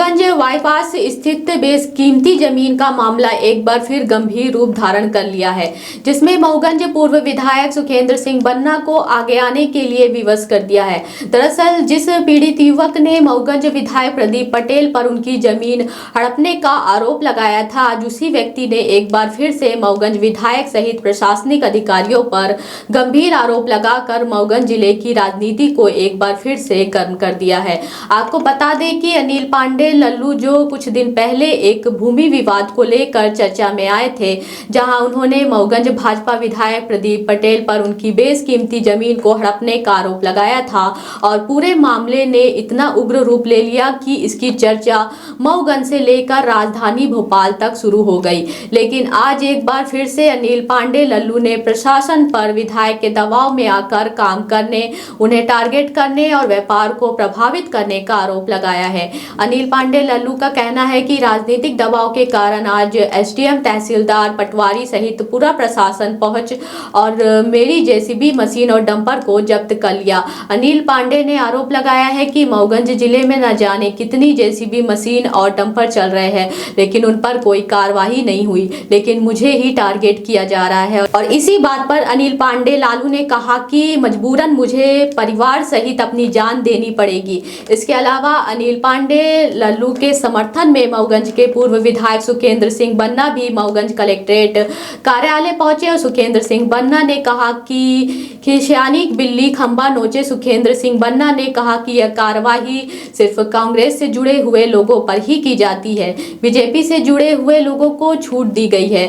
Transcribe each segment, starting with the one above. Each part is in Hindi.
मऊगंज बाईपास स्थित बेशकीमती जमीन का मामला एक बार फिर गंभीर रूप धारण कर लिया है, जिसमें मऊगंज पूर्व विधायक सुखेंद्र सिंह बन्ना को आगे आने के लिए विवश कर दिया है। दरअसल जिस पीड़ित युवक ने मऊगंज विधायक प्रदीप पटेल पर उनकी जमीन हड़पने का आरोप लगाया था, आज उसी व्यक्ति ने एक बार फिर से मऊगंज विधायक सहित प्रशासनिक अधिकारियों पर गंभीर आरोप लगाकर मऊगंज जिले की राजनीति को एक बार फिर से गर्म कर दिया है। आपको बता दें कि अनिल पांडे लल्लू जो कुछ दिन पहले एक भूमि विवाद को लेकर चर्चा में आए थे, जहां उन्होंने मऊगंज भाजपा विधायक प्रदीप पटेल पर उनकी बेशकीमती जमीन को हड़पने का आरोप लगाया था और पूरे मामले ने इतना उग्र रूप ले लिया कि इसकी चर्चा मऊगंज से लेकर राजधानी भोपाल तक शुरू हो गई। लेकिन आज एक बार फिर से अनिल पांडे लल्लू ने प्रशासन पर विधायक के दबाव में आकर काम करने, उन्हें टारगेट करने और व्यापार को प्रभावित करने का आरोप लगाया है। अनिल पांडे लल्लू का कहना है कि राजनीतिक दबाव के कारण आज एसडीएम, तहसीलदार, पटवारी सहित पूरा प्रशासन पहुंच और मेरी जेसीबी मशीन और डंपर को जब्त कर लिया। अनिल पांडे ने आरोप लगाया है कि मऊगंज जिले में न जाने कितनी जेसीबी मशीन और डंपर चल रहे हैं, लेकिन उन पर कोई कार्रवाई नहीं हुई, लेकिन मुझे ही टारगेट किया जा रहा है। और इसी बात पर अनिल पांडे लालू ने कहा कि मजबूरन मुझे परिवार सहित अपनी जान देनी पड़ेगी। इसके अलावा अनिल पांडे लल्लू के समर्थन में मऊगंज के पूर्व विधायक सुखेंद्र सिंह बन्ना भी मऊगंज कलेक्ट्रेट कार्यालय पहुंचे और सुखेंद्र सिंह बन्ना ने कहा कि खिसियानी बिल्ली खंबा नोचे। सुखेंद्र सिंह बन्ना ने कहा कि यह कार्रवाई सिर्फ कांग्रेस से जुड़े हुए लोगों पर ही की जाती है, बीजेपी से जुड़े हुए लोगों को छूट दी गई है।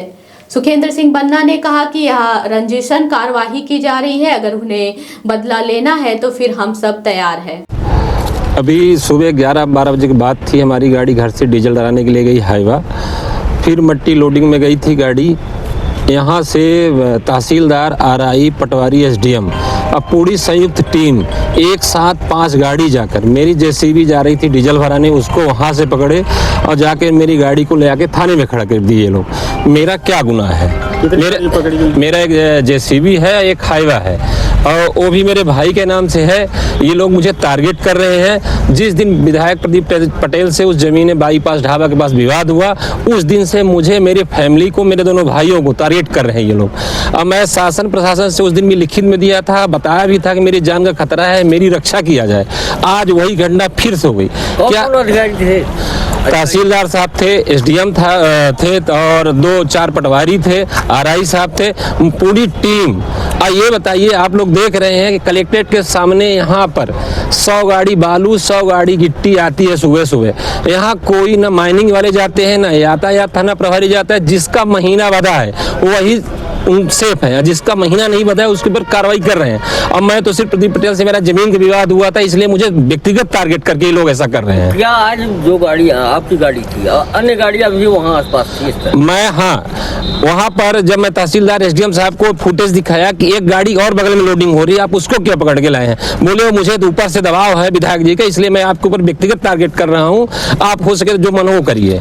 सुखेंद्र सिंह बन्ना ने कहा कि यह रंजिशन कार्रवाई की जा रही है, अगर उन्हें बदला लेना है तो फिर हम सब तैयार हैं। अभी सुबह 11-12 बजे की बात थी। हमारी गाड़ी घर से डीजल डलाने के लिए गई हाईवा, फिर मट्टी लोडिंग में गई थी गाड़ी। यहाँ से तहसीलदार, आरआई, पटवारी, एसडीएम, अब पूरी संयुक्त टीम एक साथ 5 गाड़ी जाकर, मेरी जेसीबी जा रही थी डीजल भराने, उसको वहाँ से पकड़े और जाके मेरी गाड़ी को ले आके थाने में खड़ा कर दिए लोग। मेरा क्या गुनाह है? मेरा एक जेसीबी है, एक हाईवा है और वो भी मेरे भाई के नाम से है। ये लोग मुझे टारगेट कर रहे हैं। जिस दिन विधायक प्रदीप पटेल से उस जमीन बाईपास ढाबा के पास विवाद हुआ, उस दिन से मुझे, मेरी फैमिली को, मेरे दोनों भाइयों को टारगेट कर रहे हैं ये लोग। अब मैं शासन प्रशासन से उस दिन भी लिखित में दिया था, बताया भी था कि मेरी जान का खतरा है, मेरी रक्षा किया जाए। आज वही घटना फिर से हो गई। क्या तहसीलदार साहब थे, एसडीएम थे और 2-4 पटवारी थे, आरआई साहब थे, पूरी टीम। ये बताइए, आप लोग देख रहे हैं कि कलेक्ट्रेट के सामने यहाँ पर 100 गाड़ी बालू, 100 गाड़ी गिट्टी आती है सुबह सुबह। यहाँ कोई ना माइनिंग वाले जाते हैं, ना यातायात थाना प्रभारी जाता है। जिसका महीना बधा है वही सेफ है, जिसका महीना नहीं बता है उसके ऊपर कार्रवाई कर रहे हैं। अब मैं तो सिर्फ प्रदीप पटेल से मेरा जमीन का विवाद हुआ था, इसलिए मुझे व्यक्तिगत टारगेट करके ये लोग ऐसा कर रहे हैं। क्या आज जो गाड़ी आपकी गाड़ी थी, अन्य गाड़ियां भी वहाँ आसपास थी? मैं वहाँ पर जब मैं तहसीलदार, एसडीएम साहब को फुटेज दिखाया कि एक गाड़ी और बगल में लोडिंग हो रही है, आप उसको क्या पकड़ के लाए हैं? बोले मुझे तो ऊपर से दबाव है विधायक जी का, इसलिए मैं आपके ऊपर व्यक्तिगत टारगेट कर रहा हूँ, आप हो सके जो मन हो करिए।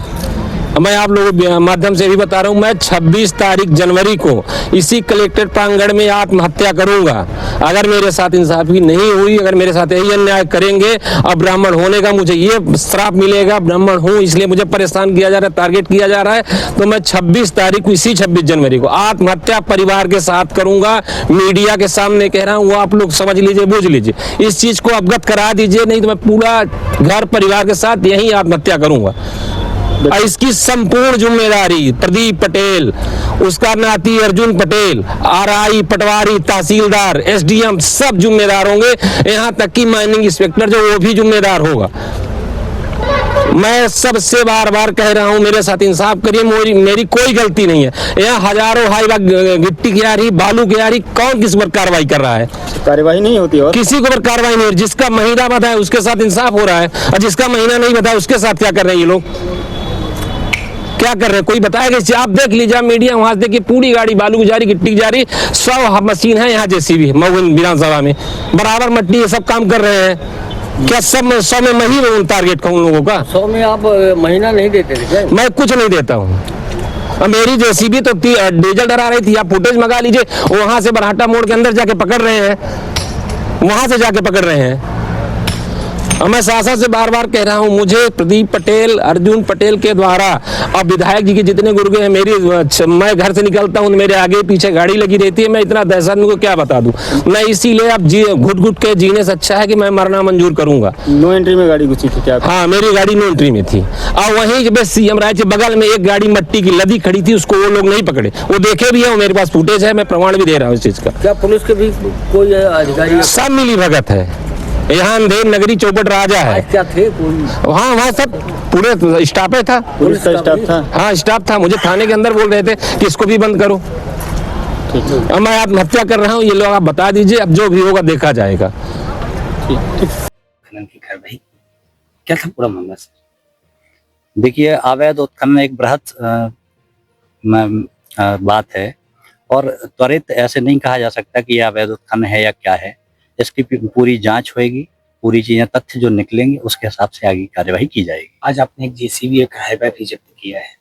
मैं आप लोगों के माध्यम से भी बता रहा हूं, मैं 26 तारीख जनवरी को इसी कलेक्ट्रेट प्रांगण में आत्महत्या करूंगा। अगर मेरे साथ इंसाफी नहीं हुई, अगर मेरे साथ यही अन्याय करेंगे, अब ब्राह्मण होने का मुझे ये श्राप मिलेगा, ब्राह्मण हूं इसलिए मुझे परेशान किया जा रहा है, टारगेट किया जा रहा है, तो मैं 26 तारीख को, इसी 26 जनवरी को आत्महत्या परिवार के साथ करूंगा। मीडिया के सामने कह रहा हूँ, वो आप लोग समझ लीजिए, बूझ लीजिए, इस चीज को अवगत करा दीजिए, नहीं तो मैं पूरा घर परिवार के साथ यही आत्महत्या करूंगा। इसकी संपूर्ण जिम्मेदारी प्रदीप पटेल, उसका नाती अर्जुन पटेल, आरआई, पटवारी, तहसीलदार, एसडीएम सब जिम्मेदार होंगे। यहाँ तक कि माइनिंग इंस्पेक्टर जो वो भी जिम्मेदार होगा। मैं सबसे बार बार कह रहा हूँ, मेरे साथ इंसाफ करिए, मेरी कोई गलती नहीं है। यहाँ हजारों हाईवा गिट्टी की आ रही, बालू की आ रही, कौन किस पर कार्रवाई कर रहा है? कार्रवाई नहीं होती है, किसी को पर कार्रवाई नहीं हो। जिसका महीना बता है उसके साथ इंसाफ हो रहा है, और जिसका महीना नहीं बता उसके साथ क्या कर रहे हैं ये लोग? क्या कर रहे हैं? कोई बताएगा? आप देख लीजिए, मीडिया वहां से देखिए, पूरी गाड़ी बालू की जा रही, गिट्टी की जा रही, 100 मशीन है यहाँ जेसीबी मऊगंज विधानसभा में, बराबर मट्टी ये सब काम कर रहे हैं। क्या सब 100 में मही टारगेट उन लोगों का? 100 में आप महीना नहीं देते थे? मैं कुछ नहीं देता हूँ। मेरी जेसीबी तो डीजल डरा रही थी, आप फुटेज मंगा लीजिए, वहां से बरहाटा मोड़ के अंदर जाके पकड़ रहे हैं, वहां से जाके पकड़ रहे हैं। और मैं शासन से बार बार कह रहा हूँ, मुझे प्रदीप पटेल, अर्जुन पटेल के द्वारा और विधायक जी के जितने गुर्गे हैं, मैं घर से निकलता हूँ मेरे आगे पीछे गाड़ी लगी रहती है, मैं इतना दहशत को क्या बता दूं। मैं इसीलिए अब घुट घुट के जीने से अच्छा है कि मैं मरना मंजूर करूंगा। नो एंट्री में गाड़ी घुसी थी क्या? हाँ, मेरी गाड़ी नो एंट्री में थी और वहीं जब सीएम राय के बगल में एक गाड़ी मट्टी की लदी खड़ी थी, उसको वो लोग नहीं पकड़े, वो देखे भी है, मेरे पास फुटेज है, मैं प्रमाण भी दे रहा हूँ इस चीज का। क्या पुलिस के भी कोई अधिकारी? सब मिली भगत है यहाँ, अंधेर नगरी चौपट राजा है। क्या थे? हाँ, वहाँ सब पूरे स्टाफ था, पुलिस का स्टाफ था। हाँ स्टाफ था। मुझे थाने के अंदर बोल रहे थे कि इसको भी बंद करो। अब मैं आत्महत्या कर रहा हूँ, ये लोग आप बता दीजिए, अब जो भी होगा देखा जाएगा। उत्खनन की कार्रवाई क्या था पूरा मामला सर? देखिए, अवैध उत्खनन एक बृहद बात है और त्वरित ऐसे नहीं कहा जा सकता कि यह अवैध उत्खनन है या क्या है। इसकी पूरी जांच होएगी, पूरी चीजें, तथ्य जो निकलेंगे उसके हिसाब से आगे कार्यवाही की जाएगी। आज आपने एक जेसीबी, एक हाईवा भी जब्त किया है।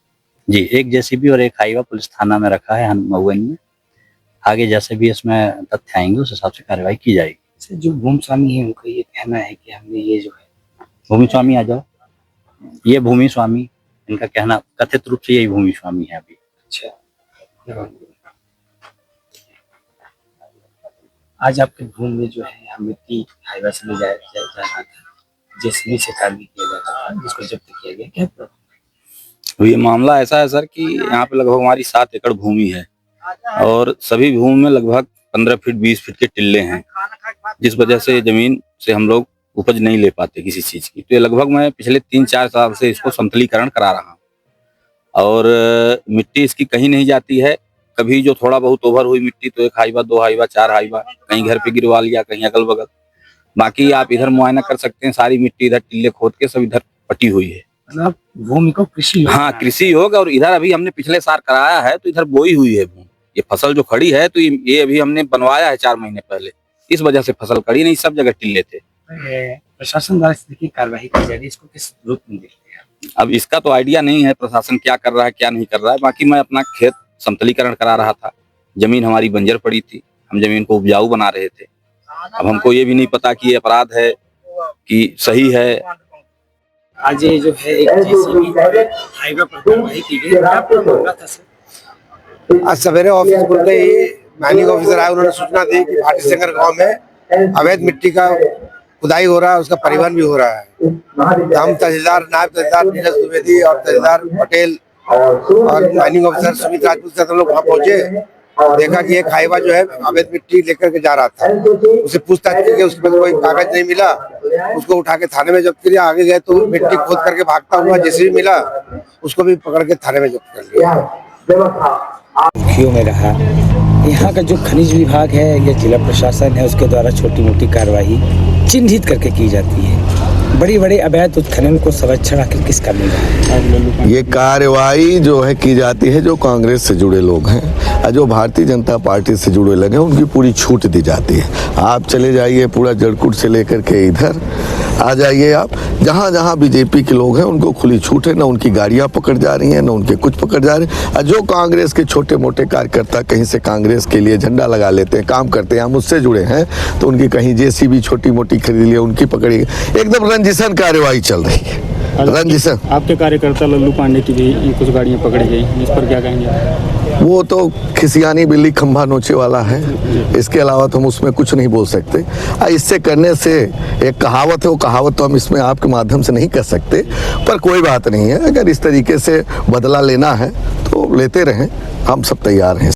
जी, एक जेसीबी और एक हाईवा पुलिस थाना में रखा है महुआ में। आगे जैसे भी इसमें तथ्य आएंगे उस हिसाब से कार्यवाही की जाएगी। सर, जो भूमि स्वामी है उनका ये कहना है कि हमने ये जो है, भूमि स्वामी आ जाओ, ये भूमि स्वामी, इनका कहना कथित रूप से यही भूमि स्वामी है अभी। अच्छा, आज आपके भूमि में जो है मिट्टी हाईवा से ले जाया जा रहा था, जेसीबी से कार्रवाई किया जा रहा था, जिसको जब्त किया गया, क्या प्रॉब्लम? तो ये मामला ऐसा है सर कि यहाँ पे लगभग हमारी 7 एकड़ भूमि है और सभी भूमि में लगभग 15 फीट 20 फीट के टिल्ले हैं, जिस वजह से जमीन से हम लोग उपज नहीं ले पाते किसी चीज की। तो ये लगभग मैं पिछले 3-4 साल से इसको समतलीकरण करा रहा हूँ और मिट्टी इसकी कहीं नहीं जाती है। कभी जो थोड़ा बहुत ओवर हुई मिट्टी तो 1 हाईवा 2 हाईवा 4 हाईवा कहीं घर पे गिरवा लिया, कहीं अगल बगल। बाकी आप इधर मुआयना कर सकते हैं, सारी मिट्टी इधर टिल्ले खोद के सब इधर पटी हुई है। मतलब भूमि को कृषि, हाँ, कृषि योग। और इधर अभी हमने पिछले साल कराया है तो इधर बोई हुई है भूमि। ये फसल जो खड़ी है तो ये अभी हमने बनवाया है 4 महीने पहले, इस वजह से फसल खड़ी नहीं, सब जगह टिल्ले थे। प्रशासन द्वारा इस तरह की कार्रवाई की जा रही है, इसको किस रूप में देखते हैं? अब इसका तो आइडिया नहीं है प्रशासन क्या कर रहा है क्या नहीं कर रहा है। बाकी मैं अपना खेत समतलीकरण करा रहा था, जमीन हमारी बंजर पड़ी थी, हम जमीन को उपजाऊ बना रहे थे। अब हमको ये भी नहीं पता कि ये अपराध है कि सही है। आज ये जो है एक जेसीबी हाईवा पर कार्रवाई की गई, क्या मामला था सर? आज सवेरे ऑफिस खुलते ही माइनिंग ऑफिसर आए, उन्होंने सूचना दी कि भाटी सिंगर गांव में अवैध मिट्टी का खुदाई हो रहा है, उसका परिवहन भी हो रहा है। हम तहसीलदार, नायब तहसीलदार नीरज द्विवेदी और तहसीलदार पटेल और माइनिंग ऑफिसर सुमित राजपूत से हम लोग वहाँ पहुंचे, देखा कि एक हाईवा जो है अवैध मिट्टी लेकर के जा रहा था। उसे पूछताछ की, उसके पास कोई कागज नहीं मिला, उसको उठा के थाने में जब्त किया। आगे गए तो मिट्टी खोद करके भागता हुआ जेसीबी मिला, उसको भी पकड़ के थाने में जब्त कर लिया। मुखियों में रहा, यहाँ का जो खनिज विभाग है या जिला प्रशासन है, उसके द्वारा छोटी मोटी कार्रवाई चिन्हित करके की जाती है। बड़ी बड़े अवैध उत्खनन को संरक्षण आखिर किसका मिल रहा है? ये कार्रवाई जो है की जाती है जो कांग्रेस से जुड़े लोग हैं और जो भारतीय जनता पार्टी से जुड़े लोग हैं, उनकी पूरी छूट दी जाती है। आप चले जाइए पूरा जड़कुट से लेकर के इधर आ जाइए, आप जहाँ जहाँ बीजेपी के लोग हैं उनको खुली छूट है। ना उनकी गाड़ियाँ पकड़ जा रही हैं, ना उनके कुछ पकड़ जा रहे हैं। और जो कांग्रेस के छोटे मोटे कार्यकर्ता कहीं से कांग्रेस के लिए झंडा लगा लेते हैं, काम करते हैं, हम उससे जुड़े हैं, तो उनकी कहीं जेसीबी छोटी मोटी खरीद ली, उनकी पकड़ी। एकदम रंजिशन कार्रवाई चल रही है, रंजिशन। आपके कार्यकर्ता लल्लू पांडे की भी कुछ गाड़ियां पकड़ी गई, इस पर क्या कहेंगे? वो तो खिसियानी बिल्ली खंभा नोचे वाला है, इसके अलावा तो हम उसमें कुछ नहीं बोल सकते। इससे करने से एक कहावत है, वो कहावत तो हम इसमें आपके माध्यम से नहीं कर सकते, पर कोई बात नहीं है। अगर इस तरीके से बदला लेना है तो लेते रहें, हम सब तैयार हैं।